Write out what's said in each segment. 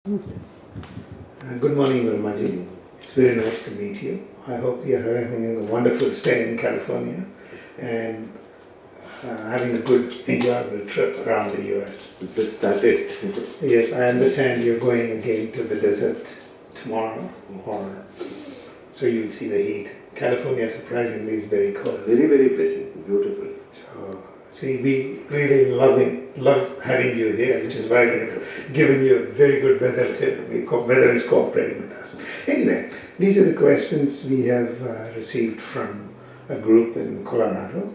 Good morning, Varmaji. It's very nice to meet you. I hope you are having a wonderful stay in California and having a good, enjoyable trip around the US. It just started. Yes, I understand you're going again to the desert tomorrow, so you'll see the heat. California, surprisingly, is very cold. Very, very pleasant, beautiful. So, see, we really love having you here, which is why we have given you a very good weather too. Weather is cooperating with us. Anyway, these are the questions we have received from a group in Colorado,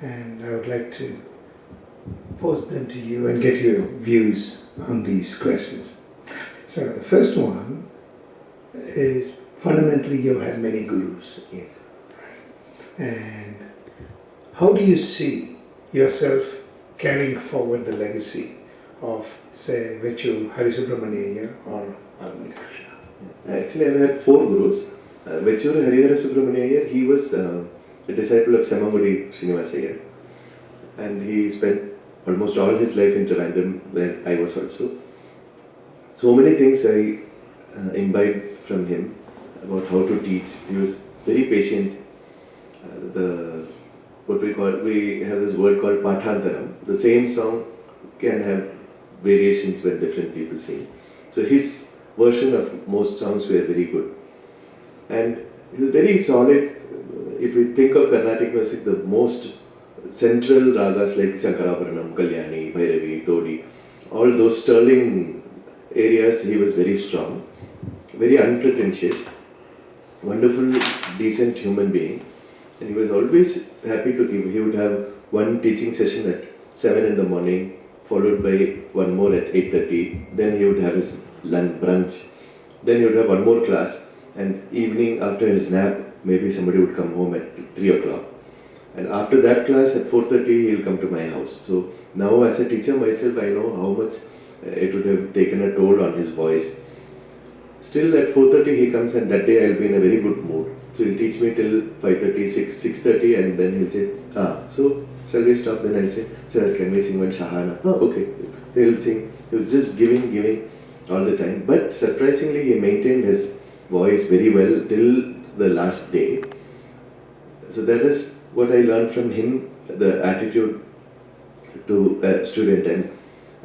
and I would like to pose them to you and get your views on these questions. So the first one is, fundamentally you had many gurus. Yes. And how do you see yourself carrying forward the legacy of, say, Vechu Harisubramaniya or Varmaji-Krishna? Actually, I've had four gurus. Vechuru Harihara Subramaniya, he was a disciple of Semamudi Srinivasaya, and he spent almost all his life in Trivandrum, where I was also. So many things I imbibed from him about how to teach. He was very patient. We have this word called pathantaram. The same song can have variations when different people sing. So his version of most songs were very good. And he was very solid. If we think of Carnatic music, the most central ragas like Shankarabaranam, Kalyani, Bhairavi, Todi, all those sterling areas, he was very strong, very unpretentious, wonderful, decent human being. And he was always happy to give. He would have one teaching session at 7 in the morning, followed by one more at 8:30. Then he would have his lunch, brunch. Then he would have one more class. And evening after his nap, maybe somebody would come home at 3 o'clock. And after that class at 4:30, he'll come to my house. So now as a teacher myself, I know how much it would have taken a toll on his voice. Still at 4:30 he comes, and that day I'll be in a very good mood. So he'll teach me till 5:30, 6:30, and then he'll say, so shall we stop? Then I'll say, sir, can we sing one Shahana? Okay. He'll sing. He was just giving all the time. But surprisingly, he maintained his voice very well till the last day. So that is what I learned from him, the attitude to a student. And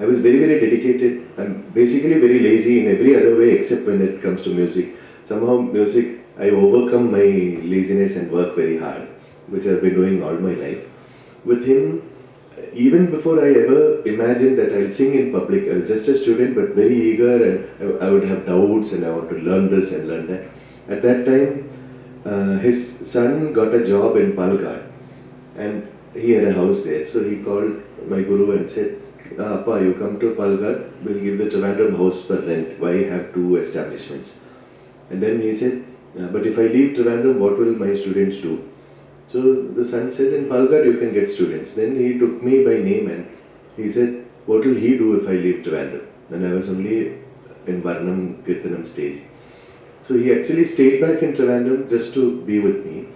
I was very, very dedicated. I'm basically very lazy in every other way except when it comes to music. Somehow music, I overcome my laziness and work very hard, which I've been doing all my life. With him, even before I ever imagined that I'll sing in public, I was just a student but very eager, and I would have doubts and I want to learn this and learn that. At that time, his son got a job in Palghat, and he had a house there. So he called my guru and said, Appa, you come to Palghat, we'll give the Trivandrum house for rent. Why have two establishments? And then he said, but if I leave Trivandrum, what will my students do? So the son said, in Palghat you can get students. Then he took me by name and he said, what will he do if I leave Trivandrum? Then I was only in Varnam Kirtanam stage. So he actually stayed back in Trivandrum just to be with me.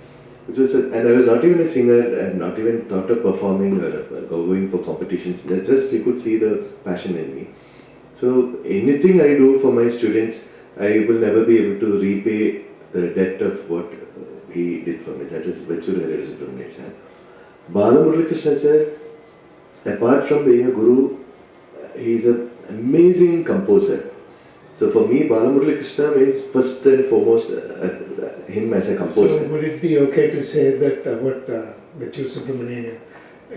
And I was not even a singer, I had not even thought of performing or going for competitions. Just he could see the passion in me. So anything I do for my students, I will never be able to repay the debt of what he did for me. That is Vechuru Harihara. Balamuralikrishna sir, apart from being a guru, he is an amazing composer. So for me, Balamuralikrishna means first and foremost him as a composer. So would it be okay to say that what Vechu Subramaniya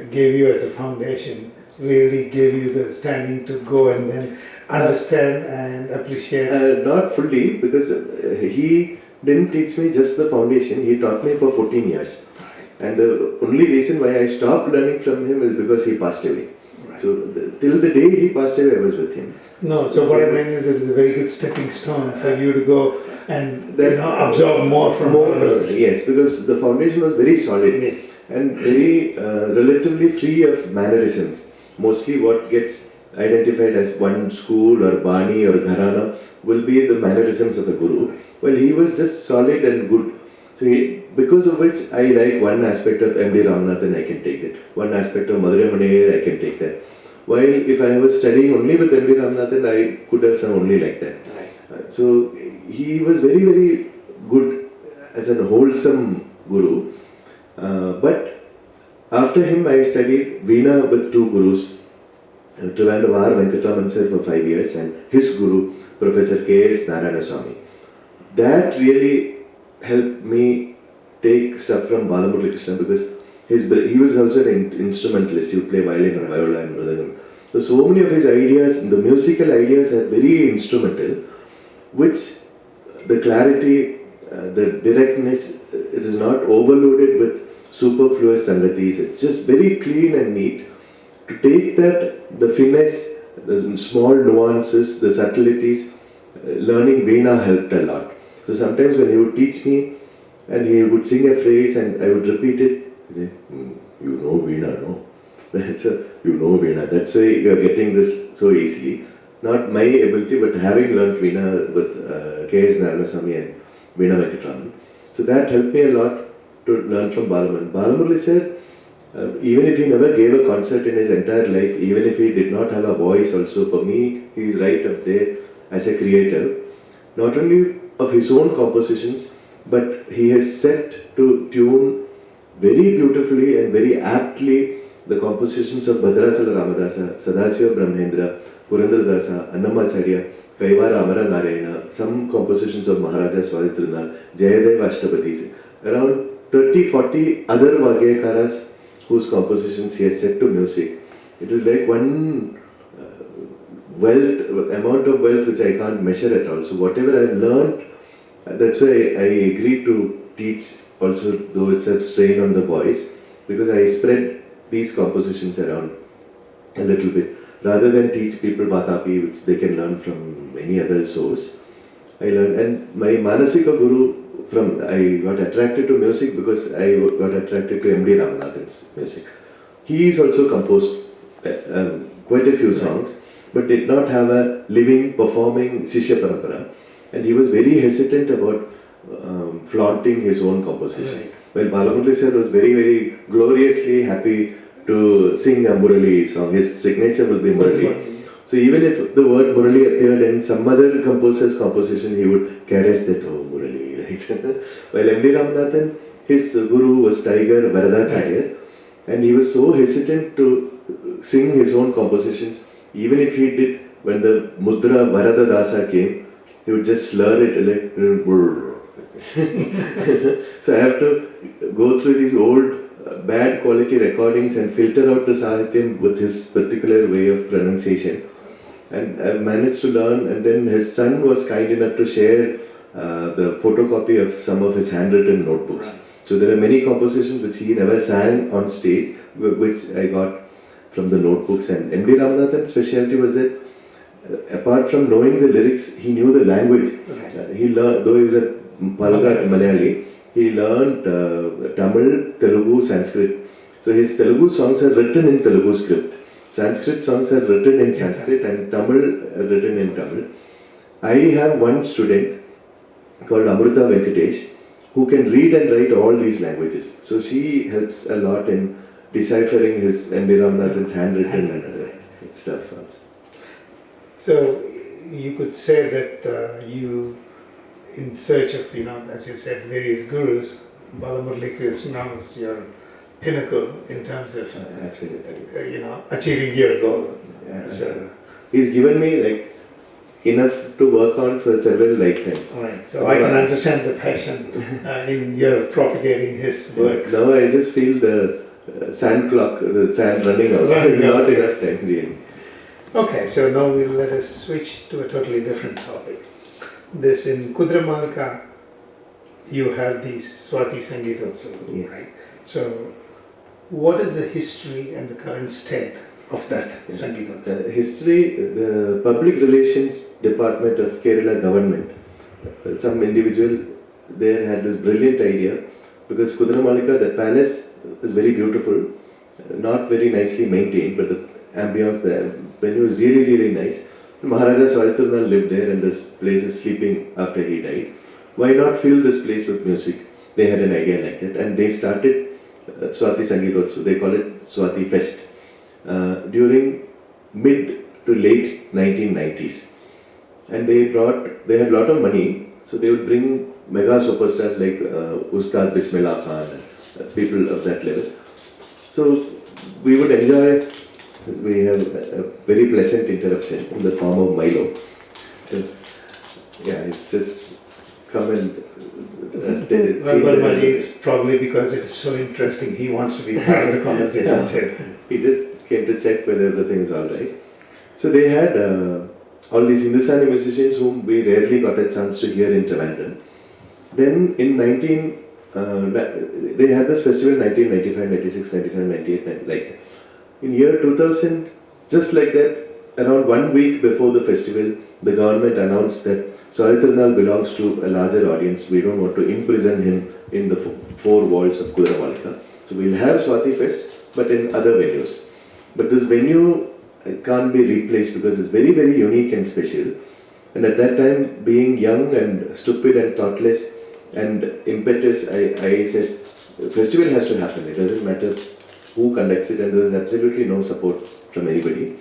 gave you as a foundation really gave you the standing to go and then understand and appreciate? Not fully, because he didn't teach me just the foundation, he taught me for 14 years. And the only reason why I stopped learning from him is because he passed away. Right. So till the day he passed away, I was with him. No, so what I meant is it is a very good stepping stone for you to go and absorb more from Yes, because the foundation was very solid. Yes. And very relatively free of mannerisms. Mostly what gets identified as one school or Bani or Gharana will be the mannerisms of the Guru. Well, he was just solid and good. So because of which I like one aspect of M.D. Ramanathan, I can take it. One aspect of Madurai Maniyar, I can take that. While if I was studying only with M.B. Ramanathan, I could have sung only like that. Right. So he was very, very good as a wholesome guru. But after him, I studied Veena with two gurus. Interview sir for 5 years and his guru, Professor K.S.Narayanaswamy. That really helped me take stuff from Balamuralikrishna because he was also an instrumentalist. He would play violin and viola and mridangam. So many of his ideas, the musical ideas are very instrumental, which the clarity, the directness, it is not overloaded with superfluous sangatis. It's just very clean and neat. To take that, the finesse, the small nuances, the subtleties, learning Veena helped a lot. So sometimes when he would teach me and he would sing a phrase and I would repeat it, he'd say, you know Veena, no? You know Veena. That's why you are getting this so easily. Not my ability, but having learned Veena with K.S.Narayanaswamy and Veena Venkatraman. So that helped me a lot to learn from Balamurali. Balamurali said, even if he never gave a concert in his entire life, even if he did not have a voice also, for me, he is right up there as a creator. Not only of his own compositions, but he has set to tune very beautifully and very aptly the compositions of Bhadrasala Ramadasa, Sadasiva Brahmendra, Purandaradasa, Annamacharya, Kaivara Amara Narayana, some compositions of Maharaja Swadhitrunal, Jayadeva Ashtapatis, around 30-40 other Vagyakaras whose compositions he has set to music. It is like one amount of wealth which I can't measure at all. So whatever I learned, that's why I agreed to teach also, though it's a strain on the voice, because I spread these compositions around a little bit. Rather than teach people Batapi, which they can learn from any other source, I learned. And my Manasika Guru, I got attracted to music because I got attracted to M.D. Ramanathan's music. He is also composed quite a few songs, but did not have a living, performing Shishya Parampara. And he was very hesitant about flaunting his own compositions. Well, Balamurali sir was very, very gloriously happy to sing a Murali song. His signature will be Murali. So even if the word Murali appeared in some other composer's composition, he would caress that, oh, Murali. While M.D. Ramanathan, his guru was Tiger Varadacharya, and he was so hesitant to sing his own compositions. Even if he did, when the Mudra Varada Dasa came, he would just slur it like so I have to go through these old bad quality recordings and filter out the Sahityam with his particular way of pronunciation. And I managed to learn, and then his son was kind enough to share the photocopy of some of his handwritten notebooks. So there are many compositions which he never sang on stage, which I got from the notebooks. And M.D. Ramanathan's specialty was that apart from knowing the lyrics, he knew the language. He learned, though he was a Malayali, he learned Tamil, Telugu, Sanskrit. So his Telugu songs are written in Telugu script. Sanskrit songs are written in Sanskrit and Tamil are written in Tamil. I have one student called Amrita Venkatesh who can read and write all these languages. So she helps a lot in deciphering his M.B. Ramanathan's handwritten stuff also. So you could say that you, in search of, as you said, various gurus, Balamuralikrishna was your pinnacle in terms of, achieving your goal. So he's given me enough to work on for several lifetimes. Right. So I can understand the passion in your propagating his works. Now I just feel the sand clock, the sand running out. Not enough time. Okay, so now let us switch to a totally different topic. This in Kudramalika, you have these Swati Sangeetotsav, right? So, what is the history and the current state of that Sangeetotsav? The history, the Public Relations Department of Kerala government, some individual there had this brilliant idea, because Kudramalika, the palace is very beautiful, not very nicely maintained, but the ambience there, venue was really, really nice. Maharaja Swadhitrunal lived there, and this place is sleeping after he died. Why not fill this place with music? They had an idea like that, and they started Swati Sangeetotsav. They call it Swati Fest. During mid to late 1990s. And they had a lot of money, so they would bring mega superstars like Ustad Bismillah Khan, people of that level. So we would enjoy, we have a very pleasant interruption in the form of Milo. So yeah, it's just come and Well, Varmaji, it's probably because it's so interesting, he wants to be part of the conversation too. He just came to check whether everything is alright. So they had all these Hindustani musicians whom we rarely got a chance to hear in Trivandrum. Then in they had this festival in 1995, 96, 97, 98, like in year 2000, just like that, around 1 week before the festival, the government announced that Soitirnal belongs to a larger audience. We don't want to imprison him in the four walls of Kudaramalika. So we'll have Swati Fest, but in other venues. But this venue can't be replaced because it's very, very unique and special. And at that time, being young and stupid and thoughtless and impetuous, I said, the festival has to happen. It doesn't matter who conducts it, and there is absolutely no support from anybody.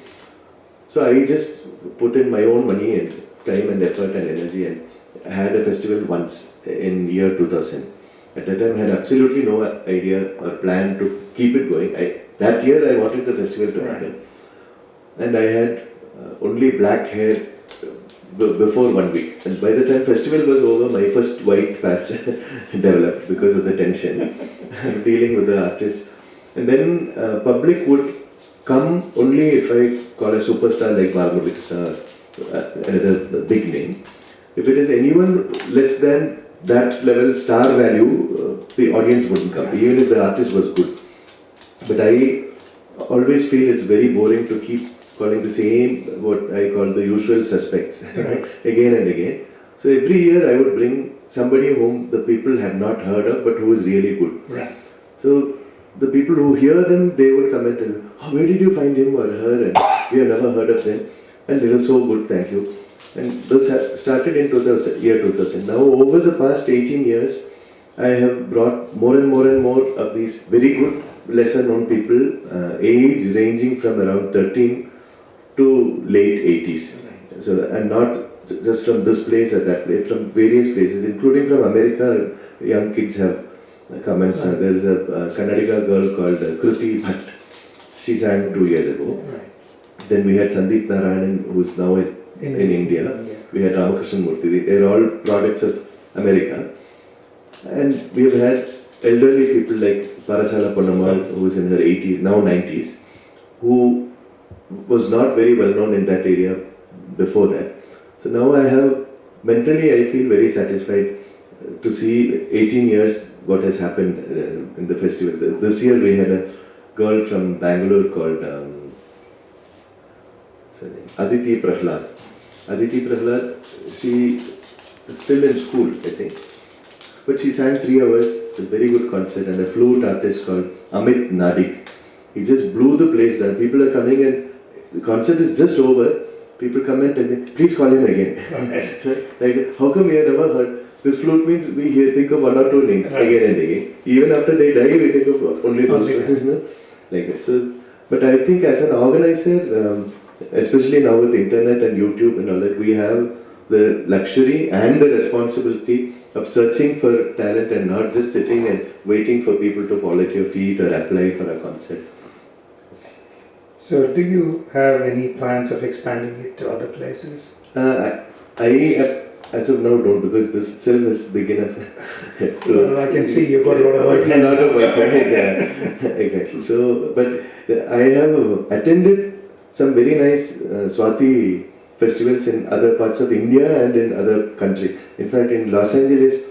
So I just put in my own money and time and effort and energy and had a festival once in year 2000. At that time, I had absolutely no idea or plan to keep it going. That year, I wanted the festival to happen. And I had only black hair before 1 week. And by the time festival was over, my first white patch developed because of the tension dealing with the artist. And then public would come only if I call a superstar like Varmaji-style, another big name. If it is anyone less than that level star value, the audience wouldn't come, even if the artist was good. But I always feel it's very boring to keep calling the same, what I call the usual suspects, again and again. So every year I would bring somebody whom the people have not heard of, but who is really good. Right. So the people who hear them, they would comment and, oh, where did you find him or her? And we have never heard of them. And they are so good, thank you. And this started in year 2000. Now over the past 18 years, I have brought more and more and more of these very good, lesser known people, age ranging from around 13 to late 80s. So, and not just from this place or that place, from various places, including from America. Young kids have comments. There is a Kannadiga girl called Kruti Bhatt. She sang 2 years ago. Right. Then we had Sandeep Narayanan, who is now in India. We had Ramakrishna Murthy. They are all products of America. And we have had elderly people like Parasala Ponnamal, who is in her 80s, now 90s, who was not very well known in that area before that. So now mentally I feel very satisfied to see 18 years what has happened in the festival. This year we had a girl from Bangalore called Aditi Prahlad. Aditi Prahlad, she is still in school, I think. But she sang 3 hours, a very good concert, and a flute artist called Amit Nadik. He just blew the place down. People are coming and the concert is just over. People come and tell me, please call him again. Like, how come we have never heard? This flute means we think of 1 or 2 names again and again. Even after they die, we think of only those names. Like that. So, but I think as an organizer, especially now with the internet and YouTube and all that, we have the luxury and the responsibility of searching for talent and not just sitting and waiting for people to fall at your feet or apply for a concert. So do you have any plans of expanding it to other places? I as of now don't, because this itself is big enough. Well, I can see you've got a lot of work. A lot of work, yeah, exactly. So, but I have attended some very nice Swati festivals in other parts of India and in other countries. In fact, in Los Angeles,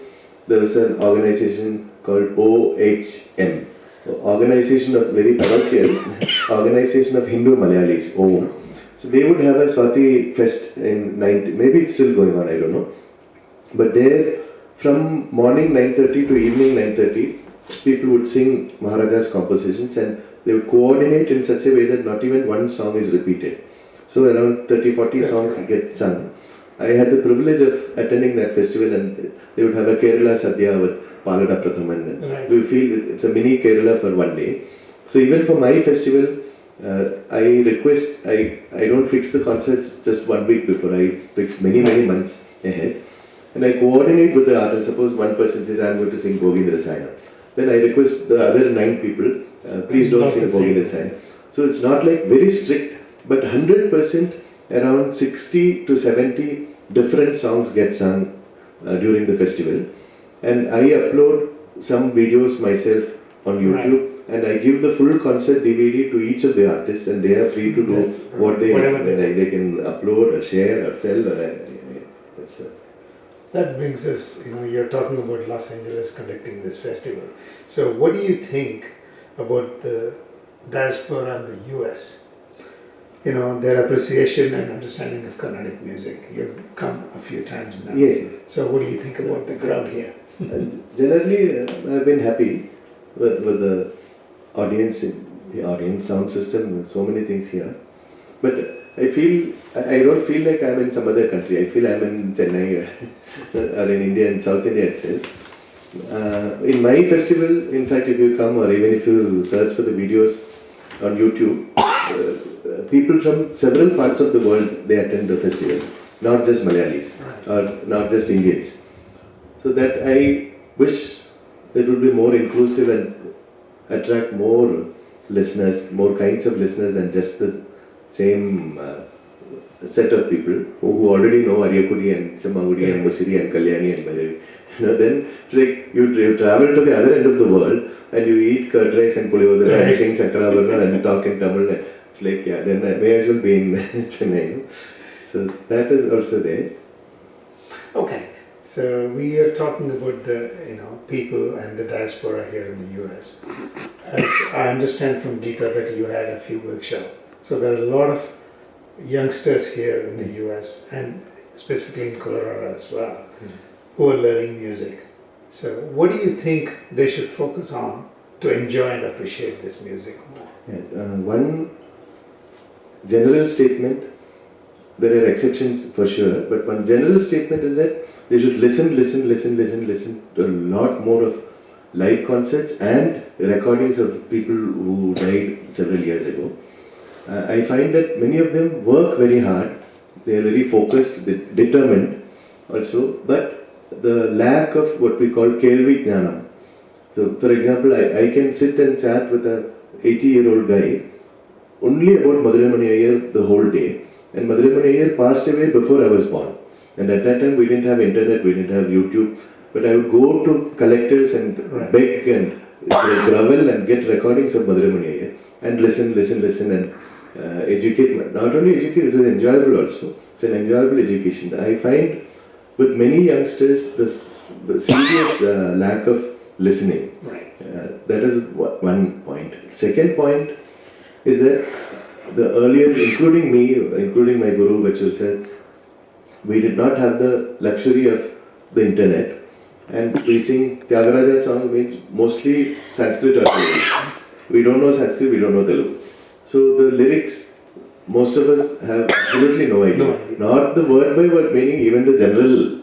there was an organization called OHM, Organization of Very Parochial, Organization of Hindu Malayalis, OHM. So they would have a Swati fest in maybe it's still going on, I don't know. But there, from morning 9:30 to evening 9:30, people would sing Maharaja's compositions and they would coordinate in such a way that not even one song is repeated. So around 30-40 songs get sung. I had the privilege of attending that festival, and they would have a Kerala Sadhya with Palada Prathaman. We feel it's a mini Kerala for 1 day. So even for my festival, I request, I don't fix the concerts just 1 week before, I fix many months ahead. And I coordinate with the artist. Suppose one person says, I'm going to sing Govindra Rasayana. Then I request the other 9 people, please don't sing Govindra Rasayana. So it's not like very strict, but 100% around 60 to 70 different songs get sung during the festival. And I upload some videos myself on YouTube. And I give the full concert DVD to each of the artists, and they are free to do what they can upload or share or sell. That's it. That brings us, you're talking about Los Angeles conducting this festival. So what do you think about the diaspora and the US? Their appreciation and understanding of Carnatic music. You've come a few times now. Yes. So what do you think about the crowd here? Generally, I've been happy with the audience sound system, so many things here. But I don't feel like I'm in some other country. I feel I'm in Chennai or in India, in South India itself. In my festival, in fact, if you come or even if you search for the videos on YouTube, people from several parts of the world, they attend the festival. Not just Malayalis or not just Indians. So that I wish it would be more inclusive and attract more listeners, more kinds of listeners than just the same set of people who already know Aryakudi and Chamagudi and Musiri and Kalyani and Bhairavi. Then it's like you travel to the other end of the world and you eat curd rice and puliyodara and sing Sankaravarna and talk in Tamil. It's like, then I may as well be in Chennai. So that is also there. Okay. So we are talking about the people and the diaspora here in the US. As I understand from Geeta that you had a few workshops. So there are a lot of youngsters here in the US and specifically in Colorado as well who are learning music. So what do you think they should focus on to enjoy and appreciate this music more? One general statement, there are exceptions for sure, but one general statement is that they should listen to a lot more of live concerts and recordings of people who died several years ago. I find that many of them work very hard, they are very focused, determined also, but the lack of what we call Kelvi Jnanam. So for example, I can sit and chat with a 80-year-old guy only about Madurai Mani Iyer the whole day, and Madurai Mani Iyer passed away before I was born. And at that time we didn't have internet, we didn't have YouTube, but I would go to collectors and beg and grovel and get recordings of Madurai Mani Iyer and listen and educate. Not only educate, it is enjoyable also. It's an enjoyable education. I find with many youngsters the serious lack of listening. That is one point. Second point is that the earlier, including me, including my guru, Vachur said, we did not have the luxury of the internet, and we sing Tyagaraja song means mostly Sanskrit or Telugu. We don't know Sanskrit, we don't know Telugu. So the lyrics, most of us have absolutely no idea. Not the word by word meaning, even the general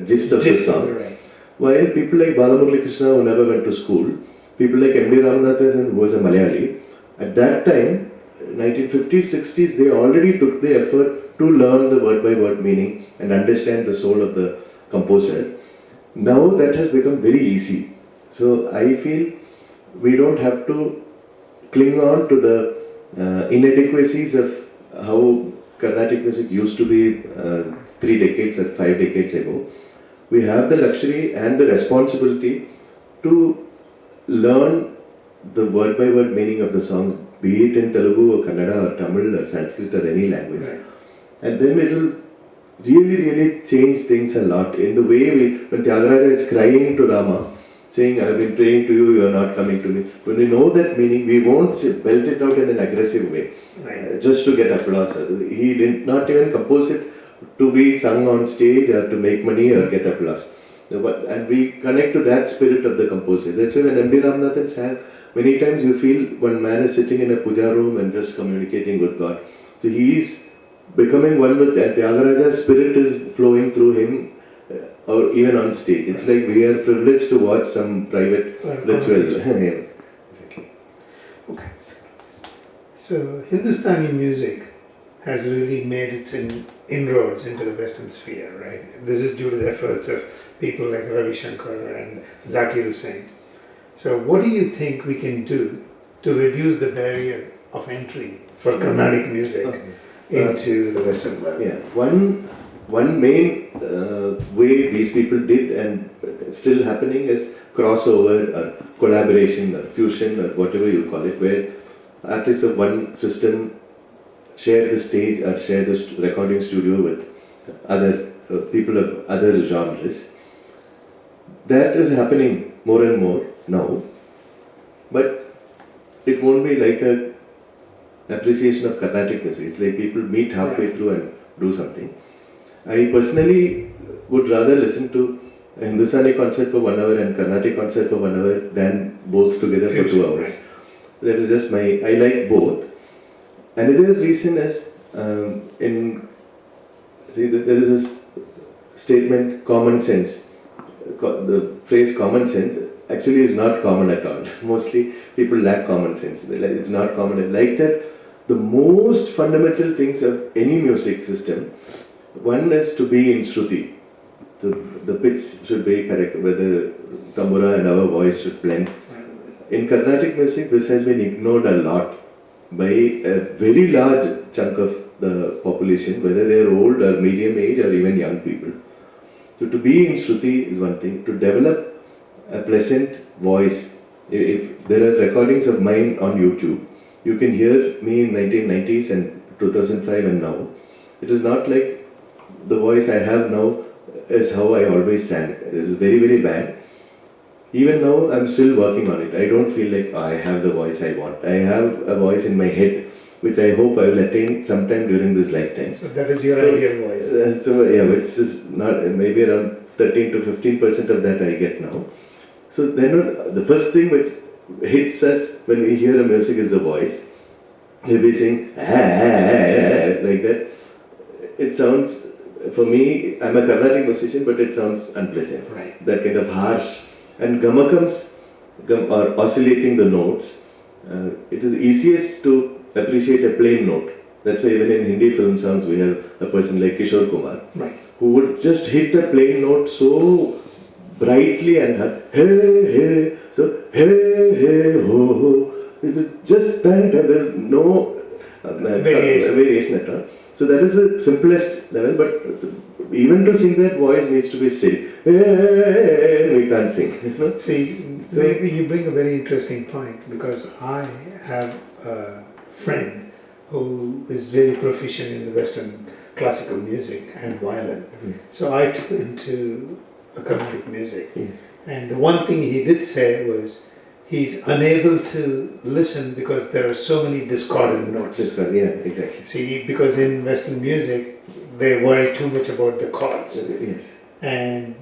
gist of the song. While people like M.Balamuralikrishna who never went to school, people like M.Ramanathan who was a Malayali, at that time, 1950s, 60s, they already took the effort to learn the word by word meaning and understand the soul of the composer. Now that has become very easy. So I feel we don't have to cling on to the inadequacies of how Carnatic music used to be 3 decades or 5 decades ago. We have the luxury and the responsibility to learn the word by word meaning of the song, be it in Telugu or Kannada or Tamil or Sanskrit or any language. And then it will really change things a lot in the way when Tyagaraja is crying to Rama, saying, I've been praying to you, you are not coming to me. When we know that meaning, we won't belt it out in an aggressive way, just to get applause. He did not even compose it to be sung on stage or to make money or get applause. And we connect to that spirit of the composer. That's why when M.D. Ramanathan sang, many times you feel one man is sitting in a puja room and just communicating with God. So he is becoming one with that. Tyagaraja's spirit is flowing through him, or even on stage. It's like we are privileged to watch some private ritual. Okay. So Hindustani music has really made its inroads into the Western sphere, right? This is due to the efforts of people like Ravi Shankar and Zakir Hussain. So what do you think we can do to reduce the barrier of entry for Carnatic music into the Western world? Yeah, one main way these people did and still happening is crossover or collaboration or fusion or whatever you call it, where artists of one system share the stage or share the recording studio with other people of other genres. That is happening more and more now, but it won't be like a appreciation of Carnatic music. It's like people meet halfway through and do something. I personally would rather listen to a Hindustani concert for 1 hour and Carnatic concert for 1 hour than both together for 2 hours. Right. That is just I like both. Another reason is there is this statement, common sense. The phrase common sense actually is not common at all. Mostly people lack common sense. It's not common. Like that, the most fundamental things of any music system, one is to be in Shruti. So the pitch should be correct, whether tambura and our voice should blend. In Carnatic music, this has been ignored a lot by a very large chunk of the population, whether they are old or medium age or even young people. So to be in Shruti is one thing. To develop a pleasant voice, if there are recordings of mine on YouTube, you can hear me in 1990s and 2005 and now. It is not like the voice I have now is how I always sang. It is very, very bad. Even now, I'm still working on it. I don't feel like I have the voice I want. I have a voice in my head, which I hope I will attain sometime during this lifetime. So that is your ideal voice. It's just not, maybe around 13 to 15% of that I get now. So then the first thing which hits us when we hear a music is the voice. He'll be saying, like that. It sounds, for me, I'm a Carnatic musician, but it sounds unpleasant. Right. That kind of harsh. And gamakams are oscillating the notes. It is easiest to appreciate a plain note. That's why even in Hindi film songs we have a person like Kishore Kumar, right, who would just hit a plain note so brightly and hey hey, so hey hey ho ho. It was just that, there's no variation at all. So that is the simplest level, but even to sing that, voice needs to be still. We can't sing. See, so you bring a very interesting point, because I have a friend who is very proficient in the Western classical music and violin. So I took him to a Carnatic music. Yes. And the one thing he did say was he's unable to listen because there are so many discordant notes. Yeah, exactly. See, because in Western music, they worry too much about the chords. Yes. And,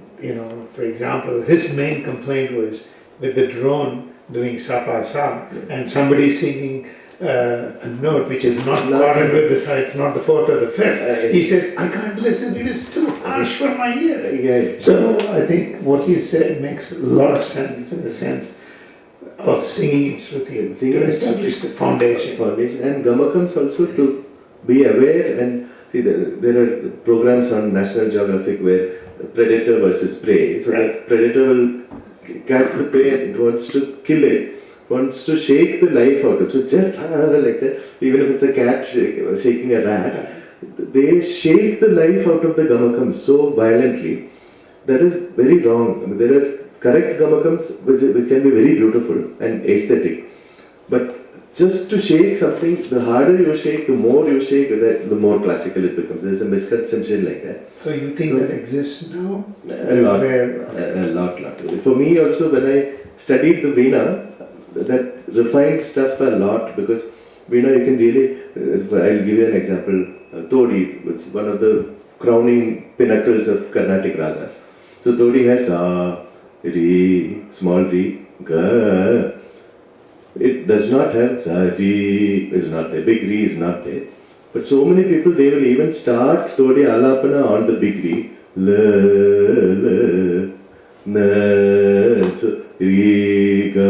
for example, his main complaint was with the drone doing sa pa sa, and somebody singing a note which is not chorded with the sa, it's not the fourth or the fifth. He says, I can't listen, it is too harsh for my ear. Yeah. So I think what you said makes a lot of sense, in the sense of singing in Shruti, to establish the foundation. And gamakams also to be aware, and see there are programs on National Geographic where predator versus prey. So the predator will catch the prey and wants to kill it, wants to shake the life out of it. So just like that, even if it's a cat shaking a rat, they shake the life out of the gamakams so violently. That is very wrong. I mean, there are correct gamakams which can be very beautiful and aesthetic, but just to shake something, the harder you shake, the more you shake, the more classical it becomes. There's a misconception like that. So you think that exists now? A lot. For me also, when I studied the Veena, that refined stuff a lot, because Veena you can really, I'll give you an example, Todi, which is one of the crowning pinnacles of Carnatic ragas. So Todi has Re, small re, Ga. It does not have Sa, Re is not there, big Re is not there. But so many people, they will even start Todi Alapana on the big Re. La, na, so Re, Ga,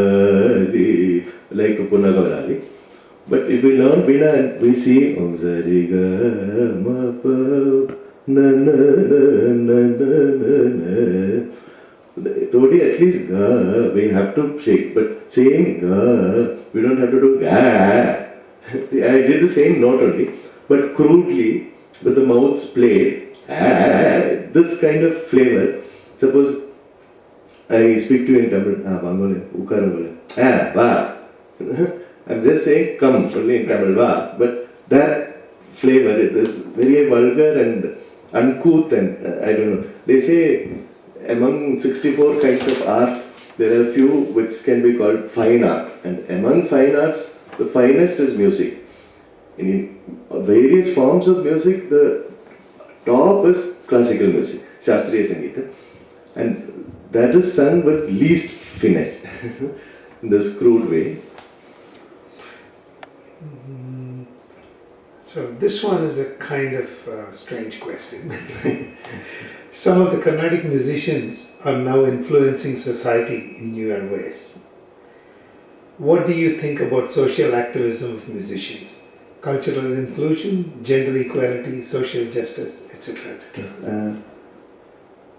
Re, like Punagavarali. But if we learn Veena, and we see Om Zari Ga Ma Pa Na Na Na Na Na Na. Todi at least Ga, we have to shake, but saying Ga, we don't have to do Ga. I did the same note only, but crudely, with the mouths played, this kind of flavor. Suppose I speak to you in Tamil, va. I'm just saying come only in Tamil, va. But that flavor, it is very vulgar and uncouth, and I don't know. They say among 64 kinds of art, there are a few which can be called fine art, and among fine arts, the finest is music. In various forms of music, the top is classical music, Shastriya Sangeeta, and that is sung with least finesse, in this crude way. So this one is a kind of strange question. Some of the Carnatic musicians are now influencing society in newer ways. What do you think about social activism of musicians? Cultural inclusion, gender equality, social justice, etc. etc.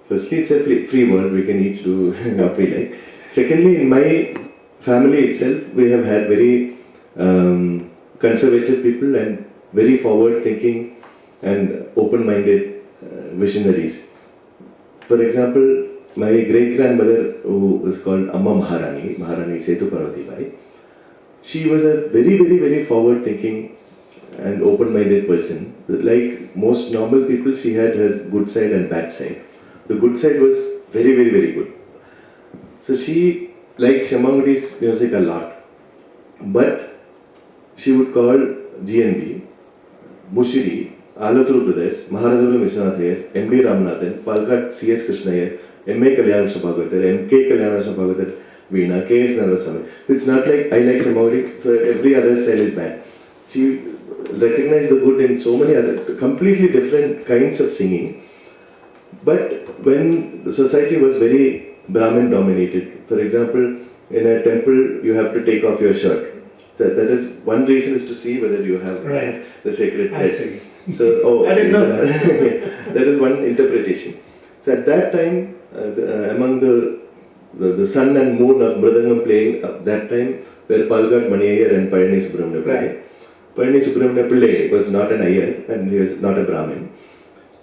Firstly, it's a free world, we can each do what we like. Secondly, in my family itself, we have had very conservative people and very forward-thinking and open-minded visionaries. For example, my great-grandmother, who was called Amma Maharani Setu Parvati, she was a very, very, very forward-thinking and open-minded person. Like most normal people, she had her good side and bad side. The good side was very, very, very good. So she liked Shyamangadi's music a lot. But she would call GNB, Mushiri, Alaturu Pradesh, Maharajalu Vishwanath, M.D. Ramanathan, Palkat C.S. Krishna, M.K. M.K. Veena, K.S.Narayanaswamy. It's not like I like Shyamangadi, so every other style is bad. She recognized the good in so many other, completely different kinds of singing. But when the society was very Brahmin dominated, for example, in a temple you have to take off your shirt. That is one reason is to see whether you have the sacred thread. I see. So, I didn't know that. That is one interpretation. So at that time, among the sun and moon of Mridangam playing at that time were Palgat Mani and Payani Subramanya Pillai. Right. Payani Subramanya Pillai was not an Iyer and he was not a Brahmin.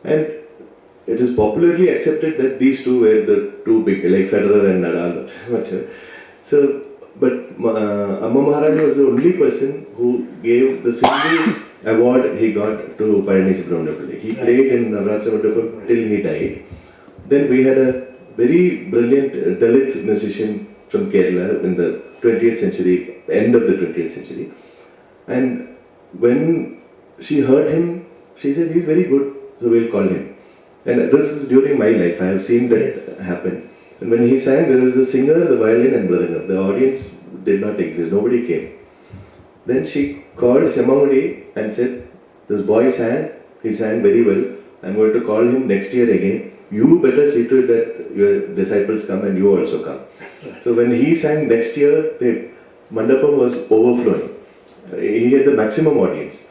And it is popularly accepted that these two were the two big, like Federer and Nadal, whatever. So, but Amma Maharani was the only person who gave the single award he got to Payani Subramanya Pillai. He played in Navratri Mandapam till he died. Then we had a very brilliant Dalit musician from Kerala in the 20th century, end of the 20th century. And when she heard him, she said, he's very good, so we'll call him. And this is during my life, I have seen that happen. And when he sang, there was the singer, the violin and mridangam. The audience did not exist, nobody came. Then she called Shyamangadi and said, this boy sang, he sang very well, I'm going to call him next year again. You better see to it that your disciples come and you also come. So when he sang next year, the Mandapam was overflowing. He had the maximum audience.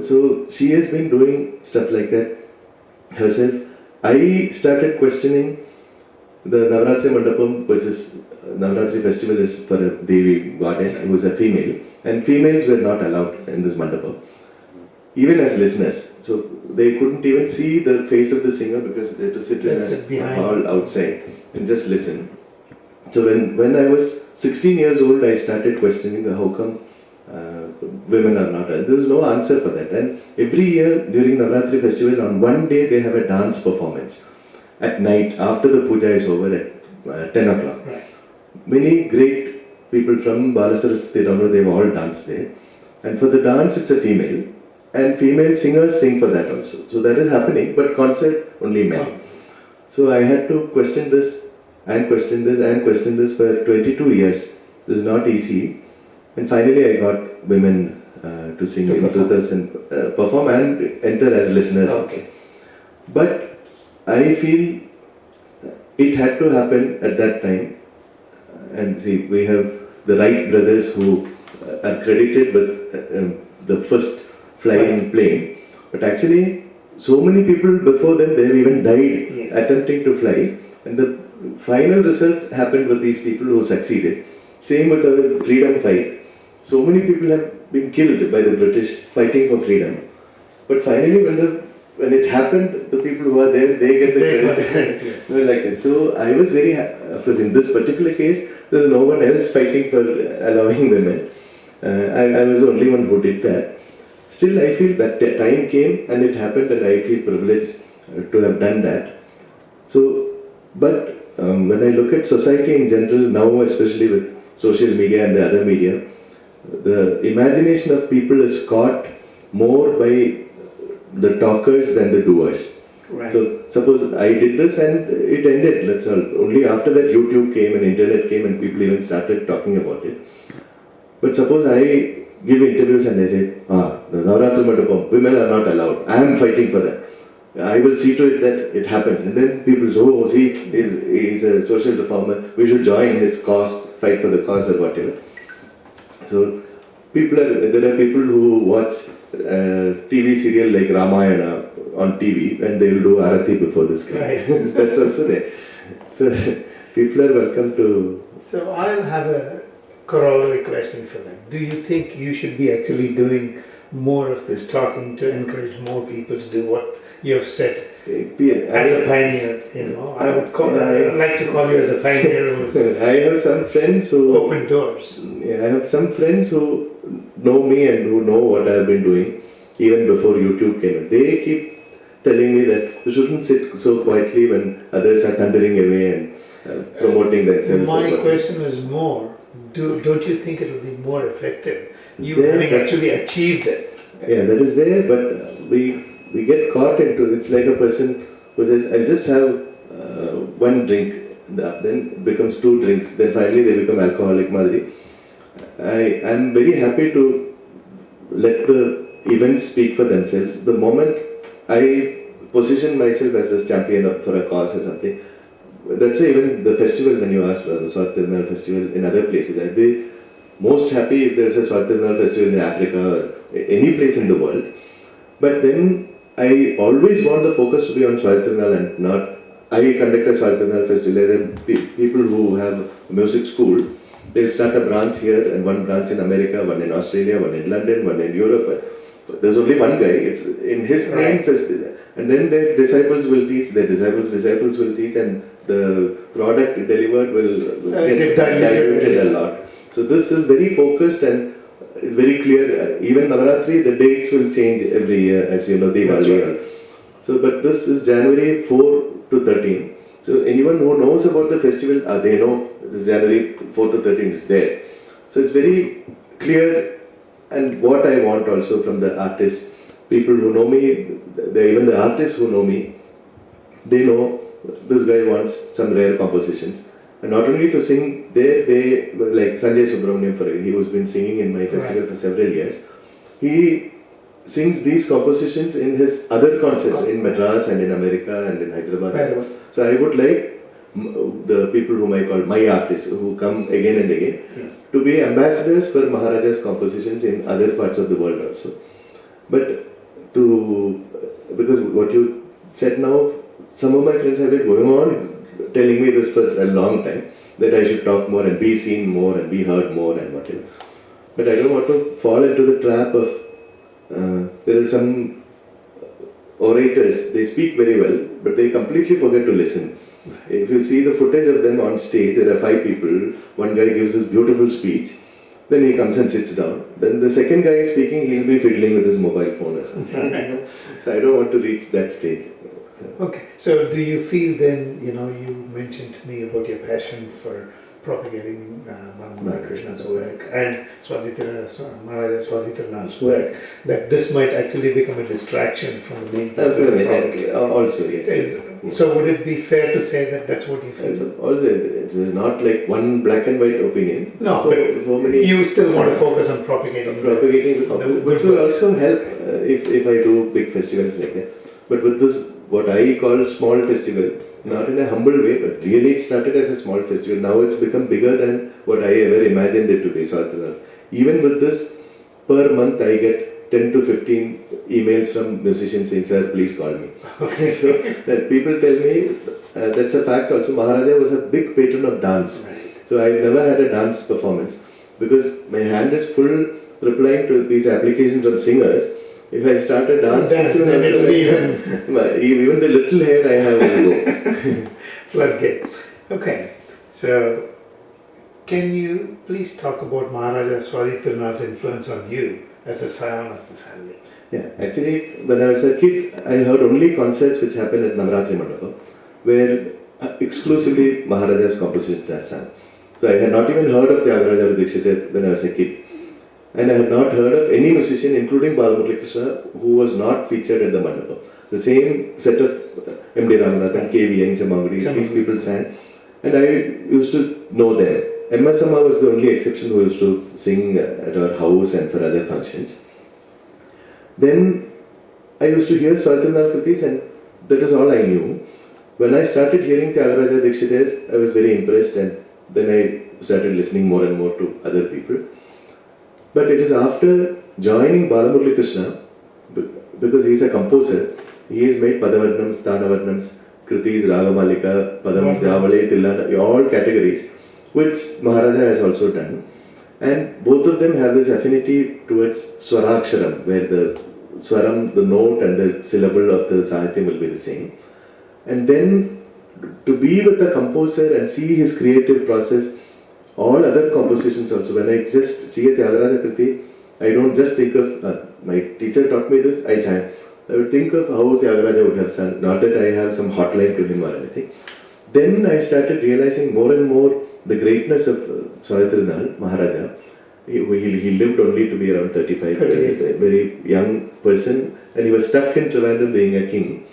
So she has been doing stuff like that herself. I started questioning the Navratri Mandapam, which is Navratri festival is for a Devi goddess who is a female, and females were not allowed in this Mandapam, even as listeners. So they couldn't even see the face of the singer because they had to sit in a hall outside and just listen. So when I was 16 years old, I started questioning how come women are not. There was no answer for that. And every year during Navratri festival, on one day they have a dance performance at night after the puja is over at 10 o'clock. Right. Many great people from Balasaraswati Ramana, they've all danced there. And for the dance, it's a female. And female singers sing for that also. So that is happening, but concert, only men. So I had to question this and question this and question this for 22 years. It was not easy. And finally I got women to sing with us and perform and enter as listeners also. But I feel it had to happen at that time. And see, we have the Wright brothers who are credited with the first flying plane. But actually, so many people before them, they have even died Yes. attempting to fly. And the final result happened with these people who succeeded. Same with our freedom fight. So many people have been killed by the British fighting for freedom. But finally, when it happened, the people who are there, they get the credit. Yes. So like that. So I was very of course in this particular case, there was no one else fighting for allowing women. I was the only one who did that. Still, I feel that time came and it happened, and I feel privileged to have done that. So, but when I look at society in general now, especially with social media and the other media, the imagination of people is caught more by the talkers than the doers. Right. So suppose I did this and it ended, that's all. Only after that YouTube came and internet came and people even started talking about it. But suppose I give interviews and I say, the Navaratri Mandapam, women are not allowed. I am fighting for that. I will see to it that it happens. And then people say, oh, see, he's a social reformer. We should join his cause, fight for the cause or whatever. So there are people who watch TV serial like Ramayana on TV and they will do Arati before this guy. Right. That's also there. So people are welcome to. So I'll have a corollary question for them. Do you think you should be actually doing more of this talking to encourage more people to do what you have said as a pioneer? I would like to call you as a pioneer who's I have some friends who open doors. I have some friends who know me and who know what I have been doing even before YouTube came in. They keep telling me that you shouldn't sit so quietly when others are thundering away and promoting themselves. My question was more, don't you think it will be more effective? You having actually achieved it. Yeah, that is there, but we get caught into, it's like a person who says, I'll just have one drink, then it becomes two drinks, then finally they become alcoholic madri. I am very happy to let the events speak for themselves. The moment I position myself as a champion for a cause or something, that's why even the festival, when you asked about the Swat Tirunal festival in other places, I'd be most happy if there's a Swat Tirunal festival in Africa or any place in the world. But then I always want the focus to be on Swat Tirunal and not. I conduct a Swat Tirunal festival. There are people who have a music school. They'll start a branch here and one branch in America, one in Australia, one in London, one in Europe. There's only one guy. It's in his name festival. And then their disciples will teach, their disciples will teach, and the product delivered will get diluted a lot. So this is very focused and it's very clear. Even Navaratri, the dates will change every year, as you know, Diwali. Right. So, but this is January 4 to 13. So anyone who knows about the festival, they know this January 4 to 13 is there. So it's very clear, and what I want also from the artists, people who know me, even the artists who know me, they know this guy wants some rare compositions. And not only to sing there, they like Sanjay Subramaniam, he was been singing in my festival for several years. He sings these compositions in his other concerts in Madras and in America and in Hyderabad. So I would like the people whom I call my artists, who come again and again, to be ambassadors for Maharaja's compositions in other parts of the world also. But because what you said now, some of my friends have been going on telling me this for a long time, that I should talk more and be seen more and be heard more and whatever. But I don't want to fall into the trap of, there are some orators, they speak very well, but they completely forget to listen. If you see the footage of them on stage, there are 5 people, one guy gives this beautiful speech, then he comes and sits down. Then the second guy is speaking, he'll be fiddling with his mobile phone or something. So I don't want to reach that stage. Okay, so do you feel then, you mentioned to me about your passion for propagating Varmaji-Krishna's work and Maharaja Swadhitirunal's work, that this might actually become a distraction from the main purpose of propagation? Also, yes. So would it be fair to say that that's what you feel? Also, it's not like one black and white opinion. No, but so many you still want to focus on propagating which will also help if I do big festivals like that. But with this, what I call small festival, not in a humble way, but really it started as a small festival. Now it's become bigger than what I ever imagined it to be. So even with this, per month I get 10 to 15 emails from musicians saying, "Sir, please call me." Okay. So that people tell me, that's a fact also, Maharaja was a big patron of dance. Right. So I've never had a dance performance because my hand is full replying to these applications from singers. If I start a dance, Then it'll be even the little hair I have will go. floodgate. Okay, so can you please talk about Maharaja Swati Tirunal's influence on you as a scion of the family? Yeah, actually, when I was a kid, I heard only concerts which happened at Navaratri Mandapa, where exclusively Maharaja's compositions are sung. So I had not even heard of Tyagaraja Dikshit when I was a kid. And I had not heard of any musician, including Balamuralikrishna, who was not featured at the Mandapa. The same set of M.D. Ramanathan, K.V. Chamangudi, these people sang. And I used to know them. M.S. Amma was the only exception who used to sing at our house and for other functions. Then I used to hear Swatinal Kritis, and that is all I knew. When I started hearing Tyagaraja Dikshit, I was very impressed, and then I started listening more and more to other people. But it is after joining Balamuralikrishna, because he is a composer, he has made Padavarnams, Stanavarnams, Kritis, Ragamalika, Padam, Javale, Tillana, all categories, which Maharaja has also done. And both of them have this affinity towards Swaraksharam, where the Swaram, the note and the syllable of the Sahityam will be the same. And then to be with the composer and see his creative process, all other compositions also. When I just see a Tyagaraja Kriti, I don't just think of, my teacher taught me this, I sang. I would think of how Tyagaraja would have sung, not that I have some hotline to him or anything. Then I started realizing more and more the greatness of Swati Maharaja. He lived only to be around 35, a very young person, and he was stuck in Trivandrum being a king.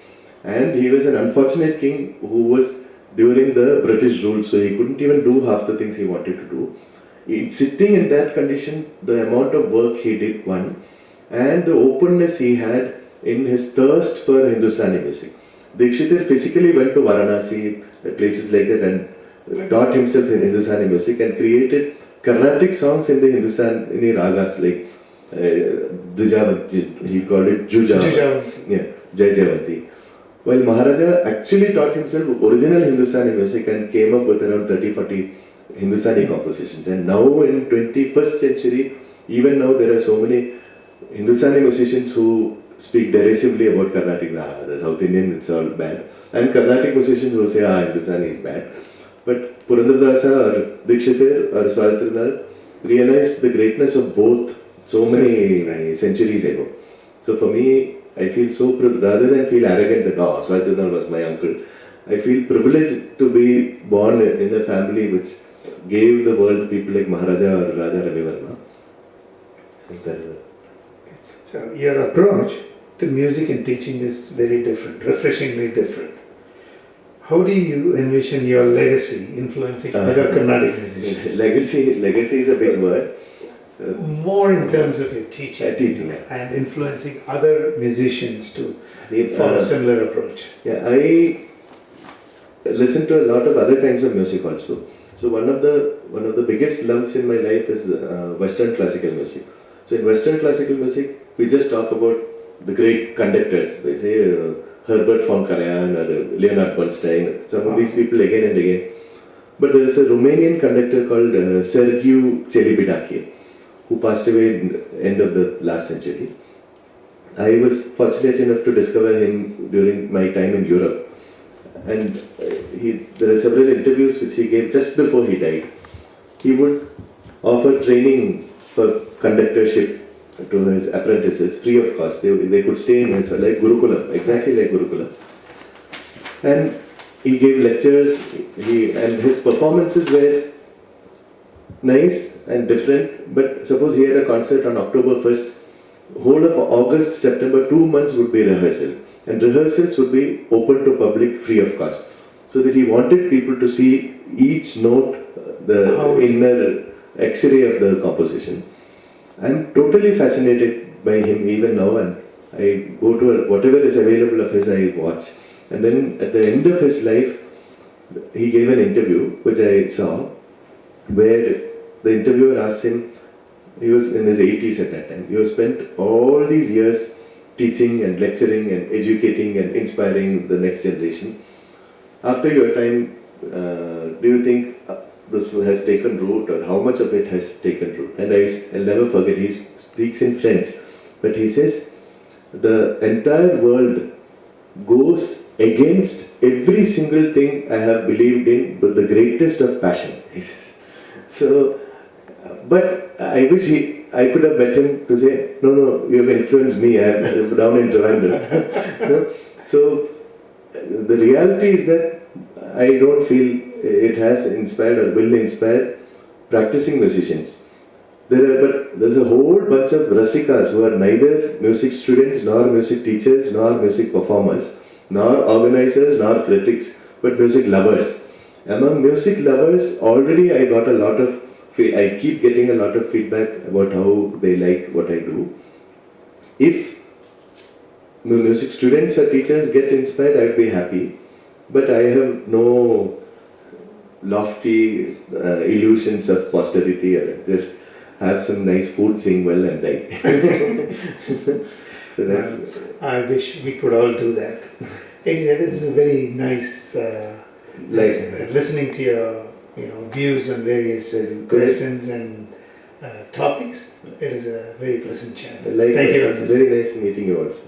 And he was an unfortunate king who was during the British rule, so he couldn't even do half the things he wanted to do. Sitting in that condition, the amount of work he did, one, and the openness he had in his thirst for Hindustani music. Dikshit physically went to Varanasi, places like that, and taught himself in Hindustani music and created Carnatic songs in the Hindustani ragas like Dvijavanti, he called it Jujavanti. Yeah, Jai Javanti. While Maharaja actually taught himself original Hindustani music and came up with around 30-40 Hindustani compositions. And now in 21st century, even now there are so many Hindustani musicians who speak derisively about Carnatic. The South Indian, it's all bad. And Carnatic musicians who say, Hindustani is bad. But Purandardasa or Dikshit or Swati realized the greatness of both so many centuries ago. So for me, I feel so, rather than feel arrogant that, Swati was my uncle, I feel privileged to be born in a family which gave the world people like Maharaja or Raja Rama Varma. So that is it. So your approach to music and teaching is very different, refreshingly different. How do you envision your legacy influencing other Carnatic musicians? Legacy is a big word. So, more in terms of your teaching, yeah. And influencing other musicians to follow a similar approach. Yeah, I listen to a lot of other kinds of music also. So one of the biggest loves in my life is Western classical music. So in Western classical music, we just talk about the great conductors. They say Herbert von Karajan or Leonard Bernstein, some of these people again and again. But there is a Romanian conductor called Sergiu Celibidache, who passed away in the end of the last century. I was fortunate enough to discover him during my time in Europe. And there are several interviews which he gave just before he died. He would offer training for conductorship to his apprentices free of cost. They could stay in his, like Gurukulam, exactly like Gurukulam. And he gave lectures, and his performances were nice and different. But suppose he had a concert on October 1st, whole of August, September, 2 months would be rehearsal. And rehearsals would be open to public free of cost. So that he wanted people to see each note, the inner X-ray of the composition. I'm totally fascinated by him even now, and I go to whatever is available of his, I watch. And then at the end of his life, he gave an interview which I saw, where the interviewer asked him, He was in his 80s at that time. You have spent all these years teaching and lecturing and educating and inspiring the next generation. After your time, do you think this has taken root, or how much of it has taken root? And I'll never forget, he speaks in French, but he says, the entire world goes against every single thing I have believed in with the greatest of passion, he says. So, but I wish I could have met him to say, no, you have influenced me, I am down in Trivandrum. So, the reality is that I don't feel it has inspired or will inspire practicing musicians. There's a whole bunch of rasikas who are neither music students, nor music teachers, nor music performers, nor organizers, nor critics, but music lovers. Among music lovers, already I keep getting a lot of feedback about how they like what I do. If music students or teachers get inspired, I'd be happy. But I have no lofty illusions of posterity, or just have some nice food, sing well and die. So that's... I wish we could all do that. Anyway, this is a very nice listening to your views on various questions and topics. It is a very pleasant chat. Thank you. It's very nice meeting you also.